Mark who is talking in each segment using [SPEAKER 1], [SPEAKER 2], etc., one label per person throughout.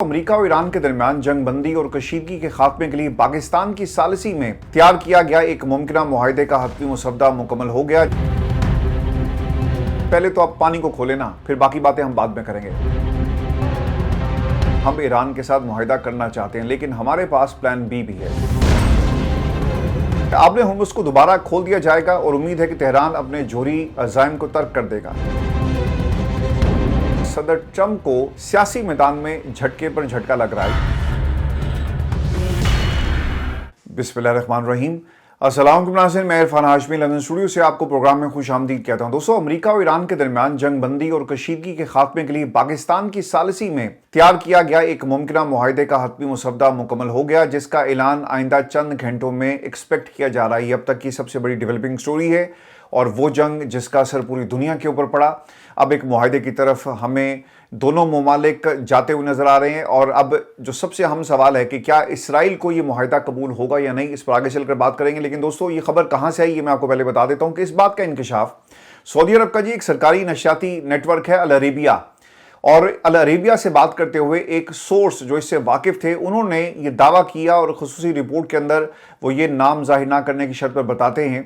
[SPEAKER 1] America और Iran के दरमियान जंग बंदी और कशीदगी के खात्मे के लिए पाकिस्तान की सालिसी में तैयार किया गया एक मुमकिन मुआहदे का हतमी मुसवदा मुकम्मल हो गया। पहले तो आप पानी को खोले ना, फिर बाकी बातें हम बाद में करेंगे। हम ईरान के साथ मुआहदा करना चाहते हैं, लेकिन हमारे पास प्लान बी भी है। आपने हुर्मुज़ को दोबारा खोल दिया जाएगा और उम्मीद है कि तेहरान अपने जोहरी अज़ाइम को तर्क कर देगा। सदर ट्रंप को सियासी मैदान में झटके पर झटका लग रहा है। बिस्मिल्लाहिर्रहमानिर्रहीम। अस्सलाम वालेकुम नाज़रीन, मैं इरफान हाशमी लंदन स्टूडियो से आपको प्रोग्राम में खुश आमदीद कहता हूं। दोस्तों, अमेरिका और ईरान के दरमियान जंग बंदी और कशीदगी के खात्मे के लिए पाकिस्तान की सालिसी में तैयार किया गया एक मुमकिन मुआहदे का हतमी मुसवदा मुकम्मल हो गया, जिसका ऐलान आइंदा चंद घंटों में एक्सपेक्ट किया जा रहा है। ये अब तक की सबसे बड़ी डेवलपिंग स्टोरी है और वो जंग जिसका असर पूरी दुनिया के ऊपर पड़ा, अब एक मुआहदे की तरफ हमें दोनों ममालिक जाते हुए नजर आ रहे हैं। और अब जो सबसे अहम सवाल है कि क्या इसराइल को ये मुआहदा कबूल होगा या नहीं, इस पर आगे चलकर बात करेंगे। लेकिन दोस्तों, ये खबर कहाँ से आई ये मैं आपको पहले बता देता हूँ कि इस बात का इंकशाफ सऊदी अरब का एक सरकारी नशियाती नेटवर्क है अल अरेबिया, और अल अरेबिया से बात करते हुए एक सोर्स जो इससे वाकिफ थे, उन्होंने ये दावा किया और खुसूसी रिपोर्ट के अंदर वो ये नाम जाहिर ना करने की शर्त पर बताते हैं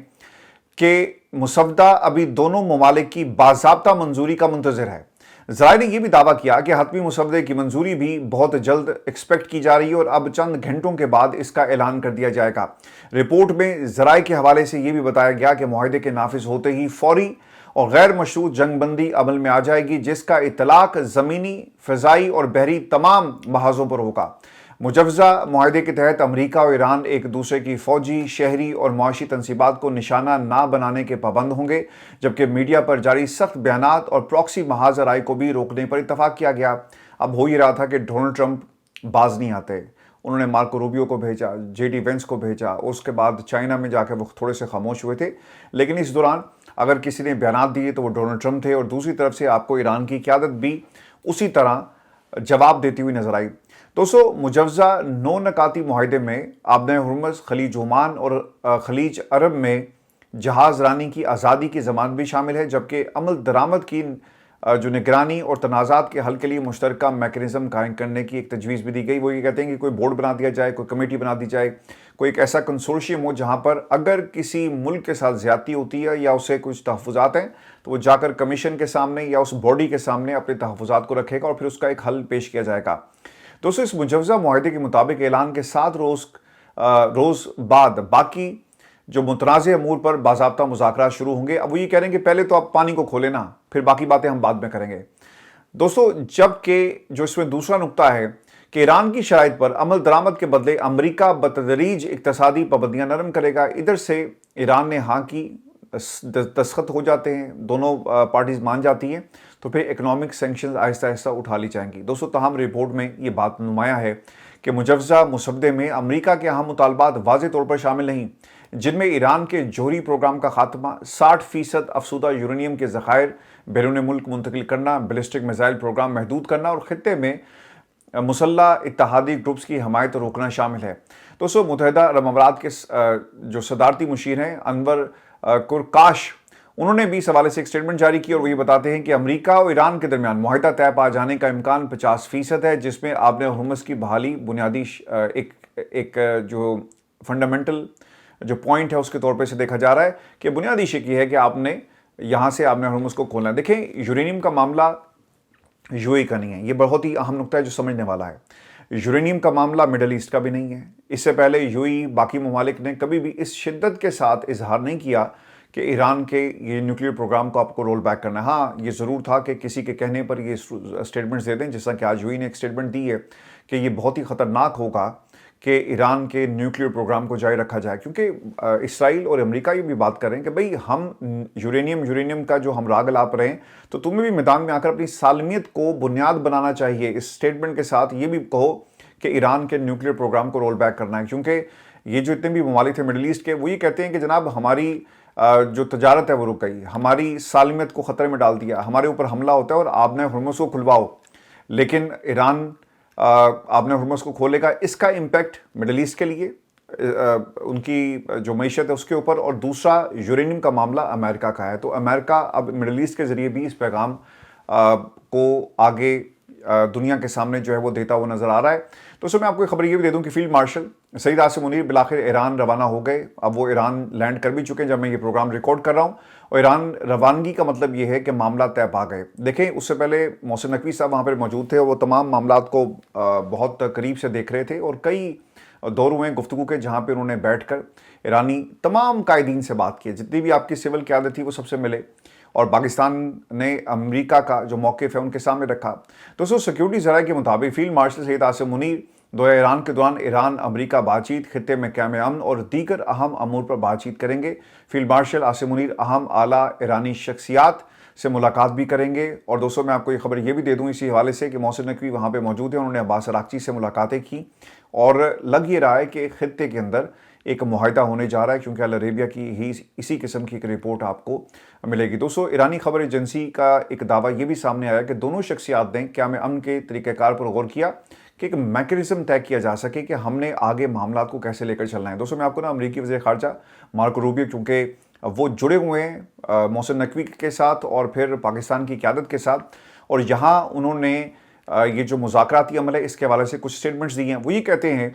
[SPEAKER 1] कि मुसवदा अभी दोनों ममालिक की बाज़ाब्ता मंजूरी का मुंतज़िर है। ज़राए ने यह भी दावा किया कि हतमी मुसवदे की मंजूरी भी बहुत जल्द एक्सपेक्ट की जा रही है और अब चंद घंटों के बाद इसका ऐलान कर दिया जाएगा। रिपोर्ट में ज़राए के हवाले से यह भी बताया गया कि मुआहदे के नाफिज होते ही फौरी और गैर मशरूत जंग बंदी अमल में आ जाएगी, जिसका इतलाक ज़मीनी, फ़िज़ाई और बहरी तमाम महाजों पर होगा। मुजवज़ा मुआहदे के तहत अमेरिका और ईरान एक दूसरे की फ़ौजी, शहरी और मुआशी तनसीबात को निशाना ना बनाने के पाबंद होंगे, जबकि मीडिया पर जारी सख्त बयानात और प्रॉक्सी महाज राय को भी रोकने पर इतफाक़ किया गया। अब हो ही रहा था कि डोनाल्ड ट्रंप बाज नहीं आते। उन्होंने मार्को रूबियो को भेजा, जेडी वेंस को भेजा, उसके बाद चाइना में जाकर वो थोड़े से खामोश हुए थे। लेकिन इस दौरान अगर किसी ने बयानात दिए तो वो डोनाल्ड ट्रंप थे, और दूसरी तरफ से आपको ईरान की क़यादत भी उसी तरह जवाब देती हुई नजर आई। दोस्तों, मुजवज़ा 9 नकाती मुआहदे में आबने हुर्मुज़, खलीज ओमान और खलीज अरब में जहाज़ रानी की आज़ादी की ज़मानत भी शामिल है, जबकि अमल दरामद की जो निगरानी और तनाज़ात के हल के लिए मुश्तरका मैकेनिज़्म कायम करने की एक तजवीज़ भी दी गई। वो ये कहते हैं कि कोई बोर्ड बना दिया जाए, कोई कमेटी बना दी जाए, कोई एक ऐसा कंसोर्शियम हो जहाँ पर अगर किसी मुल्क के साथ ज़्यादती होती है या उसे कुछ तहफ़्फ़ुज़ात हैं तो वो जाकर कमीशन के सामने या उस बॉडी के सामने अपने तहफ़्फ़ुज़ात को रखेगा और फिर उसका एक हल पेश किया जाएगा। दोस्तों, इस मुजवज़ा मुआहदे के मुताबिक ऐलान के 7 रोज़ बाद बाकी जो मुतनाज़े अमूर पर बाज़ाब्ता मुज़ाकरात शुरू होंगे। अब वो ये कह रहे हैं कि पहले तो आप पानी को खोले ना, फिर बाकी बातें हम बाद में करेंगे। दोस्तों, जबकि जो इसमें दूसरा नुक्ता है कि ईरान की शराइत पर अमल दरामद के बदले अमरीका बतदरीज इक़्तिसादी पाबंदियाँ नरम करेगा। इधर से ईरान ने हाँ की दस्तखत हो जाते हैं, दोनों पार्टीज मान जाती हैं, तो फिर इकनॉमिक सैंक्शंस आहिस्ता आहिस्ता उठा ली जाएंगी। दोस्तों, तमाम रिपोर्ट में ये बात नुमाया है कि मुजवज़ा मुसवदे में अमेरिका के अहम मुतालबात वाज़े तौर पर शामिल नहीं, जिनमें ईरान के जोहरी प्रोग्राम का खात्मा, 60% अफसूदा यूरेनियम के ज़खायर बैरून मुल्क मुंतकिल करना, बैलिस्टिक मिसाइल प्रोग्राम महदूद करना और खित्ते में मुसल्लह इत्तेहादी ग्रुप्स की हमायत रोकना शामिल है। दोस्तों, मुत्तहिदा अरब अमारात के जो सदारती मुशीर हैं अनवर कुरकाश, उन्होंने भी इस हवाले से एक स्टेटमेंट जारी की और वो ये बताते हैं कि अमेरिका और ईरान के दरमियान मुआहदा तय पा जाने का इम्कान 50% है, जिसमें आबने हुर्मुज़ की बहाली बुनियादी एक जो फंडामेंटल जो पॉइंट है उसके तौर पे से देखा जा रहा है कि बुनियादी शिक ये है कि आपने यहाँ से आबने हुर्मुज़ को खोलना है। देखें, यूरेनियम का मामला यूएई का नहीं है, ये बहुत ही अहम नुक्ता है जो समझने वाला है। यूरेनियम का मामला मिडल ईस्ट का भी नहीं है। इससे पहले यूएई बाकी ममालिक ने कभी भी इस शिद्दत के साथ इजहार नहीं किया कि ईरान के ये न्यूक्लियर प्रोग्राम को आपको रोल बैक करना है। हाँ, ये ज़रूर था कि किसी के कहने पर ये स्टेटमेंट्स दे दें, जैसा कि आज यूएई ने एक स्टेटमेंट दी है कि ये बहुत ही ख़तरनाक होगा कि ईरान के न्यूक्लियर प्रोग्राम को जारी रखा जाए, क्योंकि इसराइल और अमेरिका ये भी बात कर रहे हैं कि भाई हम यूरेनियम का जो हम राग लाप रहे हैं, तो तुम्हें भी मैदान में आकर अपनी सालमियत को बुनियाद बनाना चाहिए। इस स्टेटमेंट के साथ ये भी कहो कि ईरान के न्यूक्लियर प्रोग्राम को रोल बैक करना है, क्योंकि ये जो इतने भी ममालिक थे मिडल ईस्ट के, वो ये कहते हैं कि जनाब हमारी जो तजारत है वो रुक गई, हमारी सालमियत को ख़तरे में डाल दिया, हमारे ऊपर हमला होता है और आपने हुर्मुज़ को खुलवाओ, लेकिन ईरान आपने हुर्मुज़ को खोलेगा। इसका इम्पैक्ट मिडल ईस्ट के लिए, उनकी जो मईशत है उसके ऊपर, और दूसरा यूरेनियम का मामला अमेरिका का है। तो अमेरिका अब मिडल ईस्ट के ज़रिए भी इस पैगाम को आगे दुनिया के सामने जो है वो देता हुआ नजर आ रहा है। तो उसमें मैं आपको खबर ये भी दे दूं कि फील्ड मार्शल सईद आसिम मुनीर बिलाखिर ईरान रवाना हो गए। अब वो ईरान लैंड कर भी चुके हैं जब मैं ये प्रोग्राम रिकॉर्ड कर रहा हूँ। और ईरान रवानगी का मतलब ये है कि मामला तय पा गए। देखें, उससे पहले मोहसिन नकवी साहब वहाँ पर मौजूद थे और वो तमाम मामलात को बहुत करीब से देख रहे थे और कई दौर हुए गुफ्तगू के जहाँ पे उन्होंने बैठकर ईरानी तमाम कायदीन से बात की। जितनी भी आपकी सिविल क़यादत थी वो सबसे मिले और पाकिस्तान ने अमेरिका का जो मौक़िफ़ है उनके सामने रखा। दोस्तों, सिक्योरिटी ज़राए के मुताबिक फील्ड मार्शल सईद आसिम मुनीर दौरे ईरान के दौरान ईरान अमेरिका बातचीत, खित्ते में क़याम अमन और दीगर अहम अमूर पर बातचीत करेंगे। फील्ड मार्शल आसिम मुनीर अहम आला ईरानी शख्सियात से मुलाकात भी करेंगे। और दोस्तों, मैं आपको ये खबर ये भी दे दूँ इसी हवाले से कि मोहसिन नकवी वहाँ पे मौजूद है। उन्होंने अब्बास अरागची से मुलाकातें की और लग ये रहा है कि खित्ते के अंदर एक मुआहिदा होने जा रहा है, क्योंकि अल अरेबिया की ही इसी किस्म की एक रिपोर्ट आपको मिलेगी। दोस्तों, ईरानी खबर एजेंसी का एक दावा ये भी सामने आया कि दोनों शख्सियात ने क़याम अमन के तरीक़ाकार पर गौर किया कि एक मैकेनिज़्म तय किया जा सके कि हमने आगे मामलात को कैसे लेकर चलना है। दोस्तों, मैं आपको अमरीकी वज़ीर ख़ारजा मार्को रूबियो, चूँकि वो जुड़े हुए हैं मोहसिन नकवी के साथ और फिर पाकिस्तान की क़यादत के साथ, और यहाँ उन्होंने ये जो मुज़ाकराती अमल है इसके हवाले से कुछ स्टेटमेंट्स दिए हैं। वो ये कहते हैं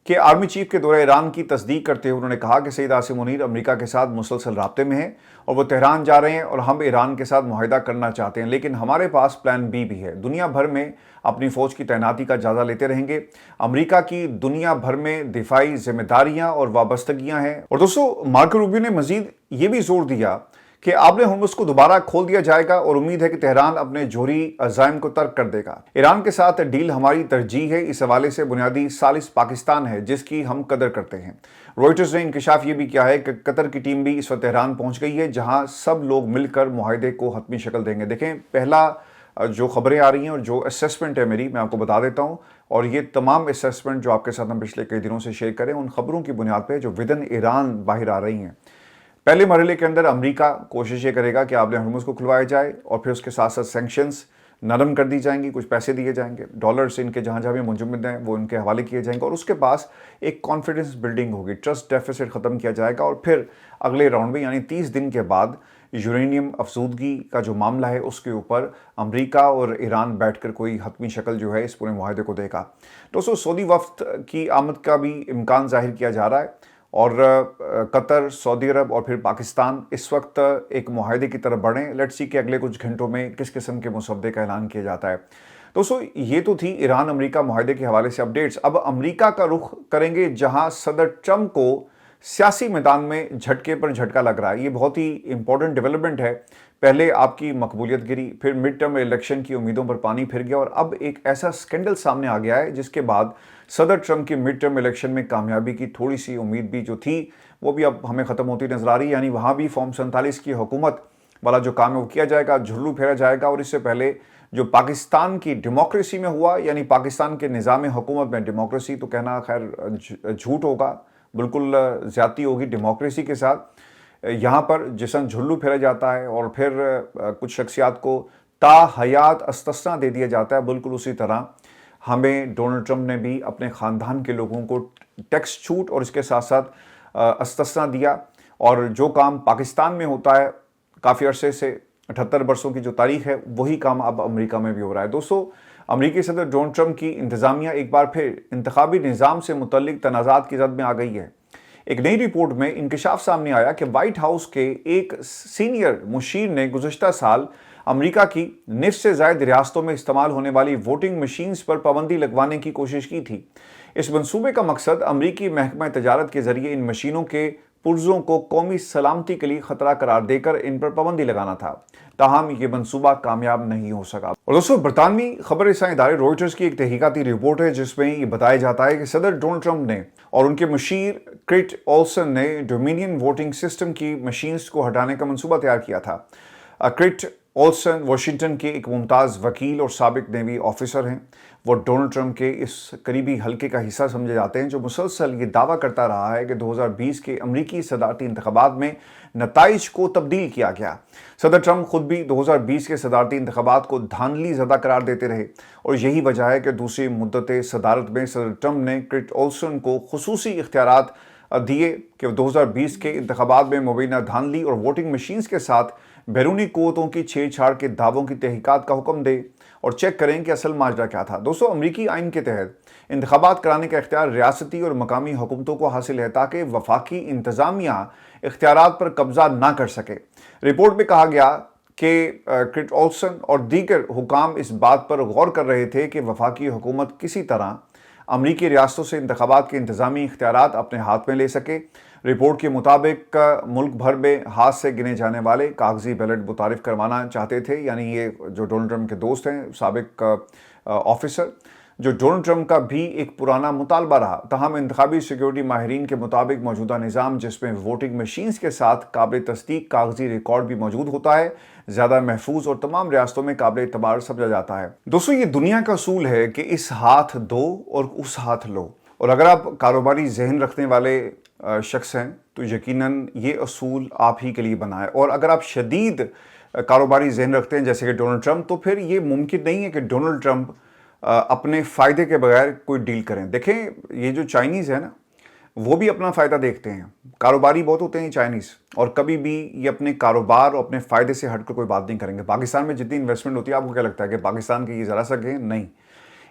[SPEAKER 1] कि आर्मी चीफ के दौरे ईरान की तस्दीक करते हुए उन्होंने कहा कि सईद आसिम मुनीर अमेरिका के साथ मुसलसल राब्ते में हैं और वो तेहरान जा रहे हैं और हम ईरान के साथ मुआहिदा करना चाहते हैं, लेकिन हमारे पास प्लान बी भी है। दुनिया भर में अपनी फ़ौज की तैनाती का जायज़ा लेते रहेंगे। अमेरिका की दुनिया भर में दिफाई जिम्मेदारियां और वाबस्तगियां हैं। और दोस्तों, मार्को रूबियो ने मजीद ये भी जोर दिया कि आपने हुर्मुज़ को दोबारा खोल दिया जाएगा और उम्मीद है कि तेहरान अपने जोहरी अज़ाइम को तर्क कर देगा। ईरान के साथ डील हमारी तरजीह है। इस हवाले से बुनियादी सालिस पाकिस्तान है जिसकी हम कदर करते हैं। रॉयटर्स ने इंकशाफ ये भी किया है कि कतर की टीम भी इस वक्त तेहरान पहुंच गई है, जहां सब लोग मिलकर मुआहिदे को हतमी शक्ल देंगे। देखें, पहला जो खबरें आ रही हैं और जो असेसमेंट है मेरी, मैं आपको बता देता हूँ, और ये तमाम असेसमेंट जो आपके साथ हम पिछले कई दिनों से शेयर करें उन खबरों की बुनियाद पर जो विदन ईरान बाहर आ रही हैं। पहले मरहले के अंदर अमेरिका कोशिश ये करेगा कि आपने हुर्मुज़ को खुलवाया जाए और फिर उसके साथ साथ सैंक्शंस नरम कर दी जाएंगी, कुछ पैसे दिए जाएंगे, डॉलर्स इनके जहाँ जहाँ भी मुंजमद हैं वो इनके हवाले किए जाएंगे और उसके पास एक कॉन्फिडेंस बिल्डिंग होगी, ट्रस्ट डेफिसिट ख़त्म किया जाएगा और फिर अगले राउंड में यानी 30 दिन के बाद यूरेनियम अफसूदगी का जो मामला है उसके ऊपर अमेरिका और ईरान बैठकर कोई हतमी शक्ल जो है इस पूरे मुआहिदे को देगा। दोस्तों, सऊदी वफ्द की आमद का भी इम्कान जाहिर किया जा रहा है और कतर, सऊदी अरब और फिर पाकिस्तान इस वक्त एक मुआहिदे की तरफ बढ़ें। लेट्स सी कि अगले कुछ घंटों में किस किस्म के मुसव्वदे का ऐलान किया जाता है। दोस्तों, ये तो थी ईरान अमेरिका मुआहिदे के हवाले से अपडेट्स। अब अमेरिका का रुख करेंगे जहां सदर ट्रंप को सियासी मैदान में झटके पर झटका लग रहा है। ये बहुत ही इंपॉर्टेंट डेवलपमेंट है। पहले आपकी मकबूलियत गिरी, फिर मिड टर्म इलेक्शन की उम्मीदों पर पानी फिर गया और अब एक ऐसा स्कैंडल सामने आ गया है जिसके बाद सदर ट्रंप की मिड टर्म इलेक्शन में कामयाबी की थोड़ी सी उम्मीद भी जो थी वो भी अब हमें ख़त्म होती नजर आ रही है। यानी वहाँ भी फॉर्म 47 की हुकूमत वाला जो काम है वो किया जाएगा, झुल्लू फेरा जाएगा। और इससे पहले जो पाकिस्तान की डेमोक्रेसी में हुआ, यानी पाकिस्तान के निज़ाम हुकूमत में डेमोक्रेसी तो कहना खैर झूठ होगा, बिल्कुल ज़्यादती होगी डेमोक्रेसी के साथ। यहाँ पर जिसन झुल्लू फेरा जाता है और फिर कुछ शख्सियात को ताहयात अस्तना दे दिया जाता है, बिल्कुल उसी तरह हमें डोनाल्ड ट्रंप ने भी अपने ख़ानदान के लोगों को टैक्स छूट और इसके साथ साथ अस्तना दिया। और जो काम पाकिस्तान में होता है काफ़ी अरसे से 78 बरसों की जो तारीख है, वही काम अब अमेरिका में भी हो रहा है। दोस्तों, अमेरिकी सदर डोनाल्ड ट्रंप की इंतज़ामिया एक बार फिर इंतखाबी निज़ाम से मुतल्लिक तनाज़ात की जद में आ गई है। एक नई रिपोर्ट में इंकशाफ सामने आया कि वाइट हाउस के एक सीनियर मुशीर ने गुज़श्ता साल अमेरिका की निफ्स से ज़ायद रियासतों में इस्तेमाल होने वाली वोटिंग मशीन्स पर पाबंदी लगवाने की कोशिश की थी। इस मंसूबे का मकसद अमेरिकी महकमा तजारत के जरिए इन मशीनों के पुर्जों को कौमी सलामती के लिए खतरा करार देकर इन पर पाबंदी लगाना था। ताहम ये मंसूबा कामयाब नहीं हो सका। और दोस्तों, बरतानवी खबर रसां इदारे रॉयटर्स की एक तहकीकाती रिपोर्ट है जिसमें ये बताया जाता है कि सदर डोनाल्ड ट्रंप ने और उनके मुशीर क्रिट ओल्सन ने डोमिनियन वोटिंग सिस्टम की मशीन्स को हटाने का मंसूबा तैयार किया था। क्रिट ओल्सन वाशिंगटन के एक मुमताज़ वकील और साबिक नेवी ऑफिसर हैं। वो डोनाल्ड ट्रंप के इस करीबी हल्के का हिस्सा समझे जाते हैं जो मुसलसल ये दावा करता रहा है कि 2020 के अमरीकी सदारती इंतखाबात में नताइज को तब्दील किया गया। सदर ट्रंप खुद भी 2020 के सदारती इंतखाबात को धांधली ज़दा करार देते रहे और यही वजह है कि दूसरी मुद्दत सदारत में सदर ट्रंप ने क्रिट ओल्सन को खुसूसी इख्तियारात दिए कि 2020 के इंतखाबात में मुबैना धांधली और वोटिंग मशीन्स के साथ बैरूनी क़ुव्वतों की छेड़छाड़ के दावों की तहकीकात का हुक्म दे। اور چیک کریں کہ اصل ماجرا کیا تھا۔ دوستو، امریکی آئین کے تحت انتخابات کرانے کا اختیار ریاستی اور مقامی حکومتوں کو حاصل ہے تاکہ وفاقی انتظامیہ اختیارات پر قبضہ نہ کر سکے۔ رپورٹ میں کہا گیا کہ کرٹ اولسن اور دیگر حکام اس بات پر غور کر رہے تھے کہ وفاقی حکومت کسی طرح امریکی ریاستوں سے انتخابات کے انتظامی اختیارات اپنے ہاتھ میں لے سکے۔ رپورٹ کے مطابق ملک بھر میں ہاتھ سے گنے جانے والے کاغذی بیلٹ متعارف کروانا چاہتے تھے، یعنی یہ جو ڈونلڈ ٹرمپ کے دوست ہیں، سابق آفیسر، جو ڈونلڈ ٹرمپ کا بھی ایک پرانا مطالبہ رہا۔ تاہم انتخابی سیکیورٹی ماہرین کے مطابق موجودہ نظام، جس میں ووٹنگ مشینز کے ساتھ قابل تصدیق کاغذی ریکارڈ بھی موجود ہوتا ہے، زیادہ محفوظ اور تمام ریاستوں میں قابل اعتبار سمجھا جاتا ہے۔ دوستو، یہ دنیا کا اصول ہے کہ اس ہاتھ دو اور اس ہاتھ لو، اور اگر آپ کاروباری ذہن رکھنے والے شخص ہیں تو یقیناً یہ اصول آپ ہی کے لیے بنا ہے، اور اگر آپ شدید کاروباری ذہن رکھتے ہیں جیسے کہ ڈونلڈ ٹرمپ، تو پھر یہ ممکن نہیں ہے کہ ڈونلڈ ٹرمپ اپنے فائدے کے بغیر کوئی ڈیل کریں۔ دیکھیں، یہ جو چائنیز ہے نا، وہ بھی اپنا فائدہ دیکھتے ہیں، کاروباری بہت ہوتے ہیں چائنیز، اور کبھی بھی یہ اپنے کاروبار اور اپنے فائدے سے ہٹ کر کوئی بات نہیں کریں گے۔ پاکستان میں جتنی انویسٹمنٹ ہوتی ہے، آپ کو کیا لگتا ہے کہ پاکستان کی یہ ذرا سا گئے؟ نہیں،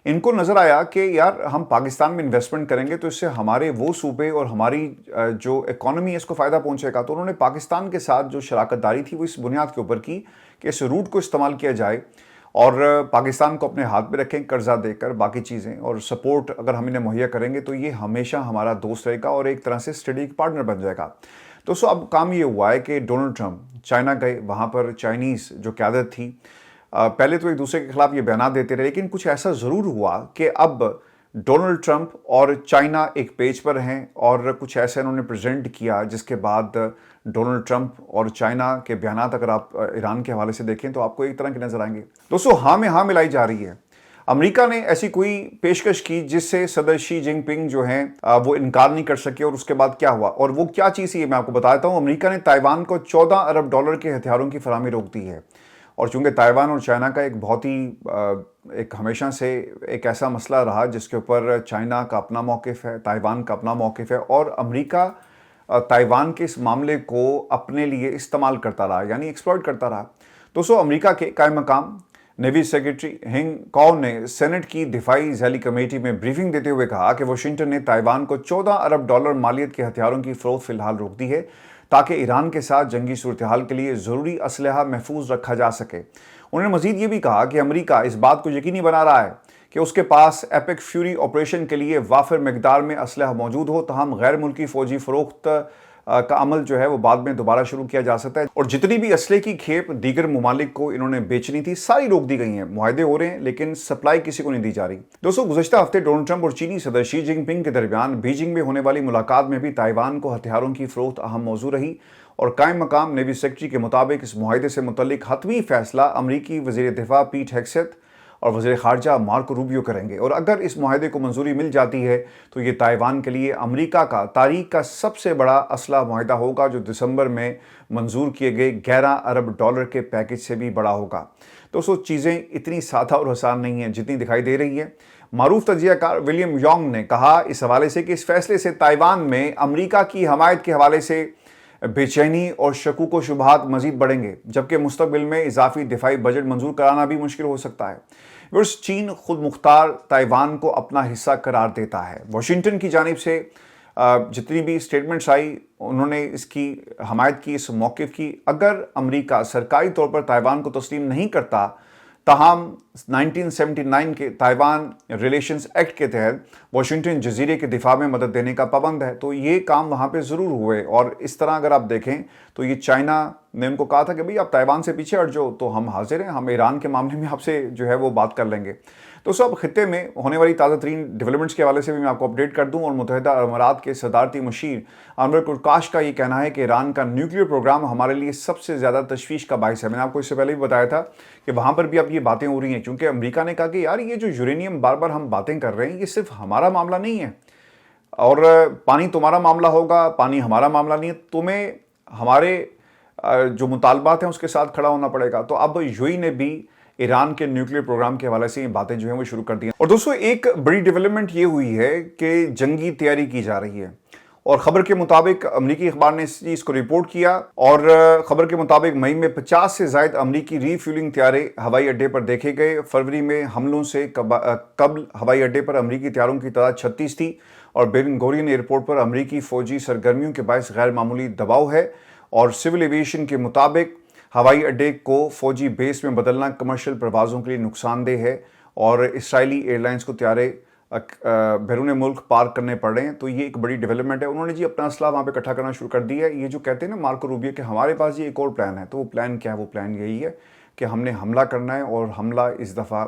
[SPEAKER 1] ان کو نظر آیا کہ یار ہم پاکستان میں انویسٹمنٹ کریں گے تو اس سے ہمارے وہ صوبے اور ہماری جو اکانومی ہے اس کو فائدہ پہنچے گا۔ تو انہوں نے پاکستان کے ساتھ جو شراکت داری تھی وہ اس بنیاد کے اوپر کی کہ اس روٹ کو استعمال کیا جائے اور پاکستان کو اپنے ہاتھ میں رکھیں، قرضہ دے کر باقی چیزیں، اور سپورٹ اگر ہم انہیں مہیا کریں گے تو یہ ہمیشہ ہمارا دوست رہے گا اور ایک طرح سے اسٹریٹجک پارٹنر بن جائے گا۔ دوستو، اب کام یہ ہوا ہے کہ ڈونلڈ ٹرمپ چائنا گئے، وہاں پر چائنیز جو قیادت تھی پہلے تو ایک دوسرے کے خلاف یہ بیانات دیتے رہے، لیکن کچھ ایسا ضرور ہوا کہ اب ڈونلڈ ٹرمپ اور چائنا ایک پیج پر ہیں، اور کچھ ایسا انہوں نے پریزنٹ کیا جس کے بعد ڈونلڈ ٹرمپ اور چائنا کے بیانات اگر آپ ایران کے حوالے سے دیکھیں تو آپ کو ایک طرح کے نظر آئیں گے۔ دوستو، ہاں میں ہاں ملائی جا رہی ہے۔ امریکہ نے ایسی کوئی پیشکش کی جس سے صدر شی جن پنگ جو ہیں وہ انکار نہیں کر سکے، اور اس کے بعد کیا ہوا اور وہ کیا چیز ہے میں آپ کو بتاتا ہوں۔ امریکہ نے تائیوان کو $14 ارب کے ہتھیاروں کی فراہمی روک دی ہے، اور چونکہ تائیوان اور چائنا کا ایک بہت ہی ایک ہمیشہ سے ایک ایسا مسئلہ رہا جس کے اوپر چائنا کا اپنا موقف ہے، تائیوان کا اپنا موقف ہے، اور امریکہ تائیوان کے اس معاملے کو اپنے لیے استعمال کرتا رہا، یعنی ایکسپلائٹ کرتا رہا۔ دوستو، امریکہ کے قائم مقام نیوی سیکرٹری ہنگ کاؤ نے سینٹ کی دفاعی ذیلی کمیٹی میں بریفنگ دیتے ہوئے کہا کہ واشنگٹن نے تائیوان کو $14 ارب مالیت کے ہتھیاروں کی فروخت فی الحال روک دی ہے تاکہ ایران کے ساتھ جنگی صورتحال کے لیے ضروری اسلحہ محفوظ رکھا جا سکے۔ انہوں نے مزید یہ بھی کہا کہ امریکہ اس بات کو یقینی بنا رہا ہے کہ اس کے پاس ایپک فیوری آپریشن کے لیے وافر مقدار میں اسلحہ موجود ہو، تاہم غیر ملکی فوجی فروخت کا عمل جو ہے وہ بعد میں دوبارہ شروع کیا جا سکتا ہے، اور جتنی بھی اسلحے کی کھیپ دیگر ممالک کو انہوں نے بیچنی تھی ساری روک دی گئی ہیں۔ معاہدے ہو رہے ہیں لیکن سپلائی کسی کو نہیں دی جا رہی۔ دوستو، گزشتہ ہفتے ڈونلڈ ٹرمپ اور چینی صدر شی جن پنگ کے درمیان بیجنگ میں ہونے والی ملاقات میں بھی تائیوان کو ہتھیاروں کی فروخت اہم موضوع رہی، اور قائم مقام نیوی سیکرٹری کے مطابق اس معاہدے سے متعلق حتمی فیصلہ امریکی وزیر دفاع پیٹ ہیگسیت اور وزیر خارجہ مارکو روبیو کریں گے، اور اگر اس معاہدے کو منظوری مل جاتی ہے تو یہ تائیوان کے لیے امریکہ کا تاریخ کا سب سے بڑا اسلحہ معاہدہ ہوگا، جو دسمبر میں منظور کیے گئے $11 ارب کے پیکج سے بھی بڑا ہوگا۔ دوستو، چیزیں اتنی سادہ اور آسان نہیں ہیں جتنی دکھائی دے رہی ہیں۔ معروف تجزیہ کار ولیم یونگ نے کہا اس حوالے سے کہ اس فیصلے سے تائیوان میں امریکہ کی حمایت کے حوالے سے بے چینی اور شکوک و شبہات مزید بڑھیں گے، جبکہ مستقبل میں اضافی دفاعی بجٹ منظور کرانا بھی مشکل ہو سکتا ہے۔ چین خود مختار تائیوان کو اپنا حصہ قرار دیتا ہے۔ واشنگٹن کی جانب سے جتنی بھی سٹیٹمنٹس آئی، انہوں نے اس کی حمایت کی، اس موقف کی۔ اگر امریکہ سرکاری طور پر تائیوان کو تسلیم نہیں کرتا، تاہم 1979 کے تائیوان ریلیشنز ایکٹ کے تحت واشنگٹن جزیرے کے دفاع میں مدد دینے کا پابند ہے، تو یہ کام وہاں پہ ضرور ہوئے۔ اور اس طرح اگر آپ دیکھیں تو یہ چائنا نے ان کو کہا تھا کہ بھئی آپ تائیوان سے پیچھے ہٹ جاؤ، تو ہم حاضر ہیں، ہم ایران کے معاملے میں آپ سے جو ہے وہ بات کر لیں گے۔ تو سب خطے میں ہونے والی تازہ ترین ڈیولپمنٹس کے حوالے سے بھی میں آپ کو اپڈیٹ کر دوں، اور متحدہ عرب امارات کے صدارتی مشیر انور قرقاش کا یہ کہنا ہے کہ ایران کا نیوکلیئر پروگرام ہمارے لیے سب سے زیادہ تشویش کا باعث ہے۔ میں نے آپ کو اس سے پہلے بھی بتایا تھا کہ وہاں پر بھی اب یہ باتیں ہو رہی ہیں، کیونکہ امریکہ نے کہا کہ یار یہ جو یورینیم بار بار ہم باتیں کر رہے ہیں یہ صرف ہمارا معاملہ نہیں ہے، اور پانی تمہارا معاملہ ہوگا، پانی ہمارا معاملہ نہیں ہے، تمہیں ہمارے جو مطالبات ہیں اس کے ساتھ کھڑا ہونا پڑے گا۔ تو اب یوئی نے بھی ایران کے نیوکلیئر پروگرام کے حوالے سے یہ باتیں جو ہیں وہ شروع کر دی ہیں۔ اور دوستو، ایک بڑی ڈیولپمنٹ یہ ہوئی ہے کہ جنگی تیاری کی جا رہی ہے، اور خبر کے مطابق امریکی اخبار نے اس چیز کو رپورٹ کیا اور خبر کے مطابق مئی میں 50 سے زائد امریکی ری فیولنگ طیارے ہوائی اڈے پر دیکھے گئے۔ فروری میں حملوں سے قبل ہوائی اڈے پر امریکی طیاروں کی تعداد 36 تھی اور بین گورین ایئرپورٹ پر امریکی فوجی سرگرمیوں کے باعث غیر معمولی دباؤ ہے، اور سول ایویشن کے مطابق ہوائی اڈے کو فوجی بیس میں بدلنا کمرشل پروازوں کے لیے نقصان دہ ہے اور اسرائیلی ایئر لائنز کو طیارے بیرون ملک پارک کرنے پڑ رہے ہیں۔ تو یہ ایک بڑی ڈیولپمنٹ ہے۔ انہوں نے جی اپنا اسلحہ وہاں پہ اکٹھا کرنا شروع کر دیا ہے۔ یہ جو کہتے ہیں نا مارکو روبیو کہ ہمارے پاس یہ ایک اور پلان ہے، تو وہ پلان کیا ہے؟ وہ پلان یہی ہے کہ ہم نے حملہ کرنا ہے، اور حملہ اس دفعہ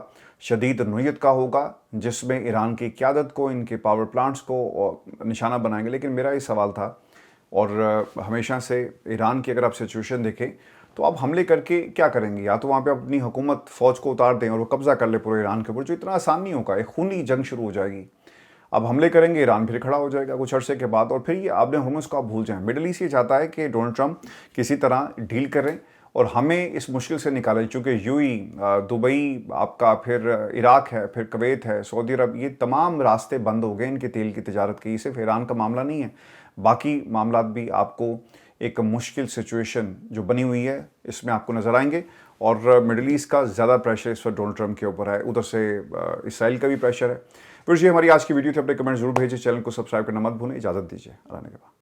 [SPEAKER 1] شدید نوعیت کا ہوگا، جس میں ایران کی قیادت کو، ان کے پاور پلانٹس کو نشانہ بنائیں گے۔ لیکن میرا یہ سوال تھا، اور ہمیشہ سے ایران کی اگر آپ سچویشن دیکھیں تو آپ حملے کر کے کیا کریں گے؟ یا تو وہاں پہ اپنی حکومت فوج کو اتار دیں اور وہ قبضہ کر لے پورے ایران کے اوپر، جو اتنا آسان نہیں ہوگا، ایک خونی جنگ شروع ہو جائے گی۔ اب حملے کریں گے، ایران پھر کھڑا ہو جائے گا کچھ عرصے کے بعد، اور پھر یہ آپ نے ہرمز کو آپ بھول جائیں۔ مڈل ایسٹ یہ چاہتا ہے کہ ڈونلڈ ٹرمپ کسی طرح ڈیل کریں اور ہمیں اس مشکل سے نکالیں، چونکہ دبئی آپ کا، پھر عراق ہے، پھر کویت ہے، سعودی عرب، یہ تمام راستے بند ہو گئے ان کے تیل کی تجارت کے۔ یہ صرف ایران کا معاملہ نہیں ہے، باقی معاملات بھی آپ کو ایک مشکل سچویشن جو بنی ہوئی ہے اس میں آپ کو نظر آئیں گے، اور مڈل ایسٹ کا زیادہ پریشر اس وقت ڈونلڈ ٹرمپ کے اوپر ہے، ادھر سے اسرائیل کا بھی پریشر ہے۔ پھر یہ ہماری آج کی ویڈیو تھی، اپنے کمنٹ ضرور بھیجیں، چینل کو سبسکرائب کرنا مت بھولیں۔ اجازت دیجیے، اللہ نے کہا۔